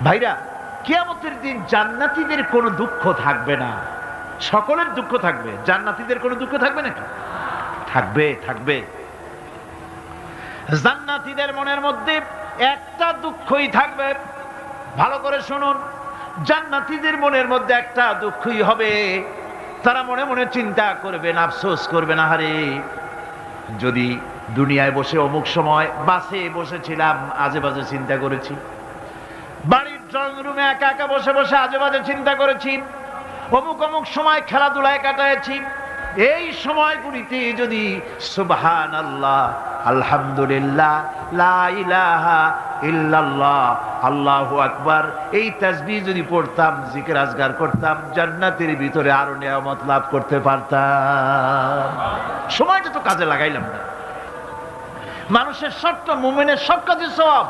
ভাইরা, কিয়ামতের দিন জান্নাতীদের কোনো দুঃখ থাকবে না, সকলের দুঃখ থাকবে, জান্নাতীদের কোনো দুঃখ থাকবে নাকি? থাকবে, থাকবে। জান্নাতীদের মনের মধ্যে একটা দুঃখই থাকবে, ভালো করে শুনুন, জান্নাতীদের মনের মধ্যে একটা দুঃখই হবে, তারা মনে মনে চিন্তা করবেন, আফসোস করবেন, আহারে যদি দুনিয়ায় বসে অমুক সময় বাসে বসেছিলাম, আজে বাজে চিন্তা করেছি, বাড়ির ড্রয়িং রুমে একা একা বসে বসে আজে বাজে চিন্তা করেছি, অমুক অমুক সময় খেলাধুলায় কাটাইছি, এই সময়গুলিতে যদি সুবহানাল্লাহ, আলহামদুলিল্লাহ, লা ইলাহা ইল্লাল্লাহ, আল্লাহু আকবার, এই তাসবিহ যদি পড়তাম, জিকির আজগার করতাম, জান্নাতের ভিতরে আরো নিয়ামত লাভ করতে পারতাম। সময়টা তো কাজে লাগাইলাম না। মানুষের শর্ত, মুমিনের সব কাজে সওয়াব।